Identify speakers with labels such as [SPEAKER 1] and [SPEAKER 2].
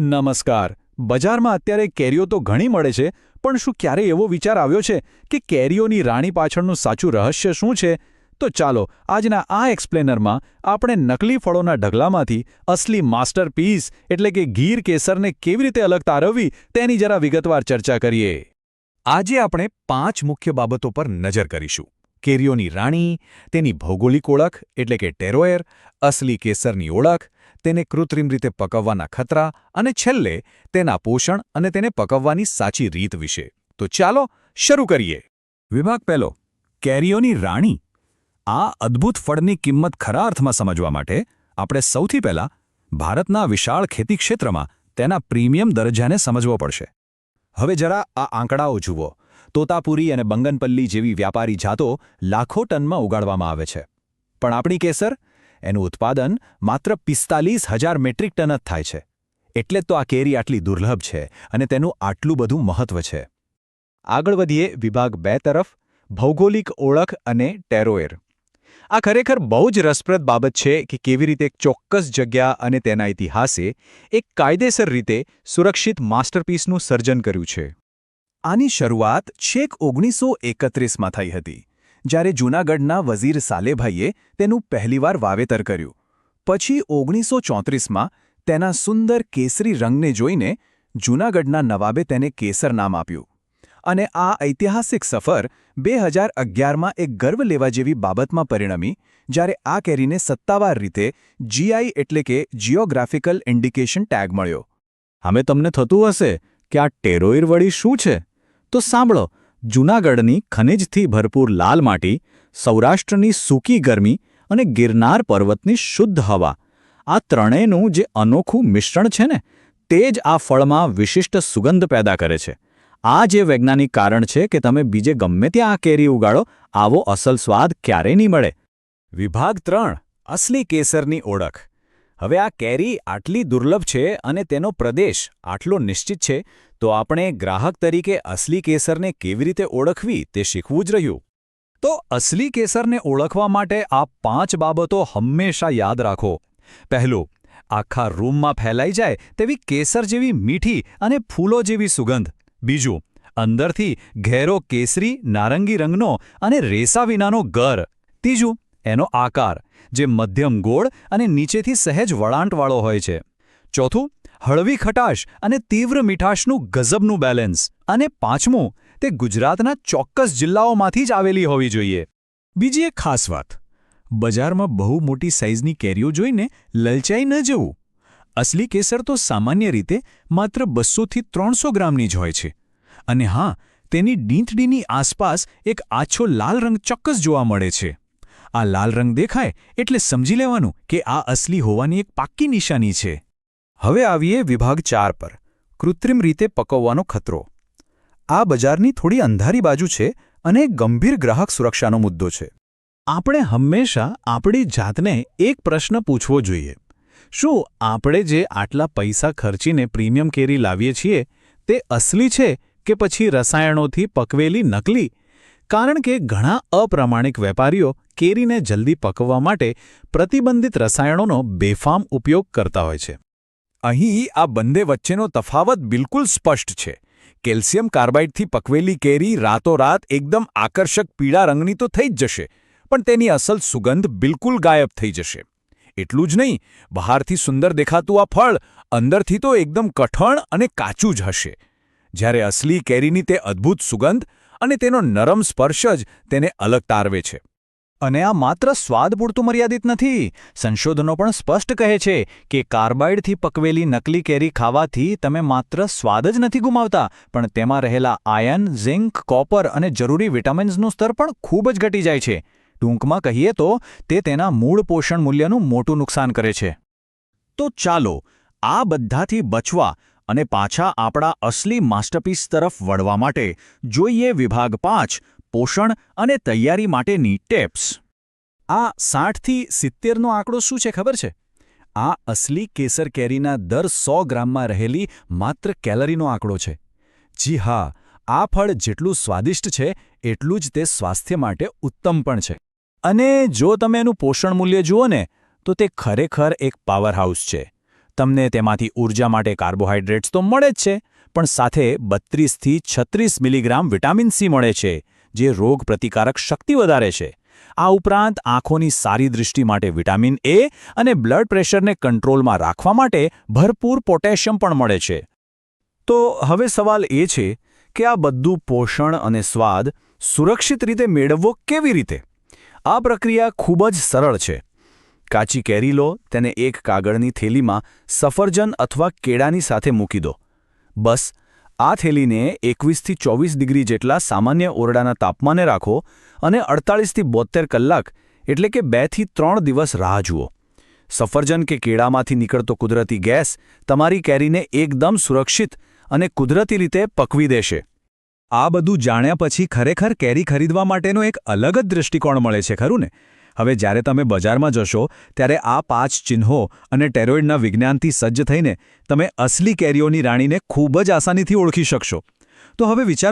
[SPEAKER 1] નમસ્કાર. બજારમાં અત્યારે કેરીઓ તો ઘણી મળે છે, પણ શું ક્યારેય એવો વિચાર આવ્યો છે કે કેરીઓની રાણી પાછળનું સાચું રહસ્ય શું છે? તો ચાલો આજના આ એક્સપ્લેનરમાં આપણે નકલી ફળોના ઢગલામાંથી અસલી માસ્ટરપીસ એટલે કે ગીર કેસરને કેવી રીતે અલગ તારવવી તેની જરા વિગતવાર ચર્ચા કરીએ. આજે આપણે 5 મુખ્ય બાબતો પર નજર કરીશું. કેરીઓની રાણી, તેની ભૌગોલિક ઓળખ એટલે કે ટેરોએર, અસલી કેસરની ઓળખ, તેને કૃત્રિમ રીતે પકવવાના ખતરા અને છેલ્લે તેના પોષણ અને તેને પકવવાની સાચી રીત વિશે. તો ચાલો શરૂ કરીએ. વિભાગ પહેલો, કેરીઓની રાણી. આ અદ્ભુત ફળની કિંમત ખરા અર્થમાં સમજવા માટે આપણે સૌથી પહેલાં ભારતના વિશાળ ખેતી ક્ષેત્રમાં તેના પ્રીમિયમ દરજ્જાને સમજવો પડશે. હવે જરા આ આંકડાઓ જુઓ. તોતાપુરી અને બંગનપલ્લી જેવી વ્યાપારી જાતો લાખો ટનમાં ઉગાડવામાં આવે છે. પણ આપણી કેસર, એનું ઉત્પાદન માત્ર 45,000 મેટ્રિક ટન જ થાય છે. એટલે જ તો આ કેરી આટલી દુર્લભ છે અને તેનું આટલું બધું મહત્વ છે. આગળ વધીએ વિભાગ 2 તરફ, ભૌગોલિક ઓળખ અને ટેરોએર. આ ખરેખર બહુ જ રસપ્રદ બાબત છે કે કેવી રીતે એક ચોક્કસ જગ્યા અને તેના ઇતિહાસે એક કાયદેસર રીતે સુરક્ષિત માસ્ટરપીસનું સર્જન કર્યું છે. આની શરૂઆત છેક 1931માં થઈ હતી, જ્યારે જૂનાગઢના વઝીર સાલેભાઈએ તેનું પહેલીવાર વાવેતર કર્યું. પછી 1934માં તેના સુંદર કેસરી રંગને જોઈને જૂનાગઢના નવાબે તેને કેસર નામ આપ્યું. અને આ ઐતિહાસિક સફર 2011માં એક ગર્વ લેવા જેવી બાબતમાં પરિણમી, જ્યારે આ કેરીને સત્તાવાર રીતે જીઆઈ એટલે કે જિયોગ્રાફિકલ ઇન્ડિકેશન ટેગ મળ્યો. હવે તમને થતું હશે કે આ ટેરોઇર વળી શું છે? તો સાંભળો. જૂનાગઢની ખનિજથી ભરપૂર લાલ માટી, સૌરાષ્ટ્રની સૂકી ગરમી અને ગિરનાર પર્વતની શુદ્ધ હવા, આ ત્રણેયનું જે અનોખું મિશ્રણ છે ને, તે જ આ ફળમાં વિશિષ્ટ સુગંધ પેદા કરે છે. આ જે વૈજ્ઞાનિક કારણ છે કે તમે બીજે ગમે ત્યાં આ કેરી ઉગાડો, આવો અસલ સ્વાદ ક્યારેય નહીં મળે. વિભાગ 3, અસલી કેસરની ઓળખ. હવે આ કેરી આટલી દુર્લભ છે અને તેનો પ્રદેશ આટલો નિશ્ચિત છે, તો આપણે ગ્રાહક તરીકે અસલી કેસરને કેવી રીતે ઓળખવી તે શીખવું જ રહ્યું. તો અસલી કેસરને ઓળખવા માટે આ 5 બાબતો હંમેશા યાદ રાખો. પહેલું, આખા રૂમમાં ફેલાઈ જાય તેવી કેસર જેવી મીઠી અને ફૂલો જેવી સુગંધ. બીજું, અંદરથી ઘેરો કેસરી નારંગી રંગનો અને રેસા વિનાનો ગર. ત્રીજું, એનો આકાર, જે મધ્યમ ગોળ અને નીચેથી સહેજ વળાંટવાળો હોય છે. ચોથું, હળવી ખટાશ અને તીવ્ર મીઠાશનું ગજબનું બેલેન્સ. અને પાંચમું, તે ગુજરાતના ચોક્કસ જિલ્લાઓમાંથી જ આવેલી હોવી જોઈએ. બીજી એક ખાસ વાત, બજારમાં બહુ મોટી સાઇઝની કેરીઓ જોઈને લલચાઈ ન જવું. અસલી કેસર તો સામાન્ય રીતે માત્ર 200થી 300 ગ્રામની જ હોય છે. અને હા, તેની ડીંથડીની આસપાસ એક આછો લાલ રંગ ચોક્કસ જોવા મળે છે. આ લાલ રંગ દેખાય એટલે સમજી લેવાનું કે આ અસલી હોવાની એક પાક્કી નિશાની છે. હવે આવીએ વિભાગ 4 પર, કૃત્રિમ રીતે પકવવાનો ખતરો. આ બજારની થોડી અંધારી બાજુ છે અને ગંભીર ગ્રાહક સુરક્ષાનો મુદ્દો છે. આપણે હંમેશા આપણી જાતને એક પ્રશ્ન પૂછવો જોઈએ. શું આપણે જે આટલા પૈસા ખર્ચીને પ્રીમિયમ કેરી લાવીએ છીએ તે અસલી છે કે પછી રસાયણોથી પકવેલી નકલી? કારણ કે ઘણા અપ્રામાણિક વેપારીઓ કેરીને જલ્દી પકવવા માટે પ્રતિબંધિત રસાયણોનો બેફામ ઉપયોગ કરતા હોય છે. અહીં આ બંને વચ્ચેનો તફાવત બિલકુલ સ્પષ્ટ છે. કેલ્શિયમ કાર્બાઇડથી પકવેલી કેરી રાતોરાત એકદમ આકર્ષક પીળા રંગની તો થઈ જ જશે, પણ તેની અસલ સુગંધ બિલકુલ ગાયબ થઈ જશે. એટલું જ નહીં, બહારથી સુંદર દેખાતું આ ફળ અંદરથી તો એકદમ કઠણ અને કાચું જ હશે. જ્યારે અસલી કેરીની તે અદ્ભુત સુગંધ અને તેનો નરમ સ્પર્શ જ તેને અલગ તારવે છે. અને આ માત્ર સ્વાદ પૂરતું મર્યાદિત નથી. સંશોધનો પણ સ્પષ્ટ કહે છે કે કાર્બાઇડથી પકવેલી નકલી કેરી ખાવાથી તમે માત્ર સ્વાદ જ નથી ગુમાવતા, પણ તેમાં રહેલા આયર્ન, ઝિંક, કોપર અને જરૂરી વિટામિન્સનું સ્તર પણ ખૂબ જ ઘટી જાય છે. ટૂંકમાં કહીએ તો તે તેના મૂળ પોષણ મૂલ્યનું મોટું નુકસાન કરે છે. તો ચાલો આ બધાથી બચવા અને પાછા આપણા અસલી માસ્ટરપીસ તરફ વળવા માટે જોઈએ વિભાગ 5, પોષણ અને તૈયારી માટેની ટિપ્સ. આ 60થી 70નો આંકડો શું છે ખબર છે? આ અસલી કેસર કેરીના દર 100 ગ્રામમાં રહેલી માત્ર કેલરીનો આંકડો છે. જી હા, આ ફળ જેટલું સ્વાદિષ્ટ છે એટલું જ તે સ્વાસ્થ્ય માટે ઉત્તમ પણ છે. અને જો તમે એનું પોષણ મૂલ્ય જુઓ ને, તો તે ખરેખર એક પાવરહાઉસ છે. તમને તેમાંથી ઊર્જા માટે કાર્બોહાઈડ્રેટ્સ તો મળે જ છે, પણ સાથે 32થી 36 મિલીગ્રામ વિટામિન સી મળે છે, જે રોગ પ્રતિકારક શક્તિ વધારે છે. આ ઉપરાંત આંખોની સારી દૃષ્ટિ માટે વિટામિન એ અને બ્લડ પ્રેશરને કંટ્રોલમાં રાખવા માટે ભરપૂર પોટેશિયમ પણ મળે છે. તો હવે સવાલ એ છે કે આ બધું પોષણ અને સ્વાદ સુરક્ષિત રીતે મેળવવો કેવી રીતે? આ પ્રક્રિયા ખૂબ જ સરળ છે. કાચી કેરી લો, તેને એક કાગળની થેલીમાં સફરજન અથવા કેળાની સાથે મૂકી દો. બસ આ થેલીને 21થી 24 ડિગ્રી જેટલા સામાન્ય ઓરડાના તાપમાને રાખો અને 48થી 72 કલાક એટલે કે 2 થી 3 દિવસ રાહ જુઓ. સફરજન કે કેળામાંથી નીકળતો કુદરતી ગેસ તમારી કેરીને એકદમ સુરક્ષિત અને કુદરતી રીતે પકવી દેશે. આ બધું જાણ્યા પછી ખરેખર કેરી ખરીદવા માટેનો એક અલગ જ દૃષ્ટિકોણ મળે છે, ખરું ને? હવે જ્યારે તમે બજારમાં જશો ત્યારે આ 5 ચિહ્નો અને ટેરોઇડના વિજ્ઞાનથી સજ્જ થઈને તમે અસલી કેરીઓની રાણીને ખૂબ જ આસાનીથી ઓળખી શકશો. તો હવે વિચારવા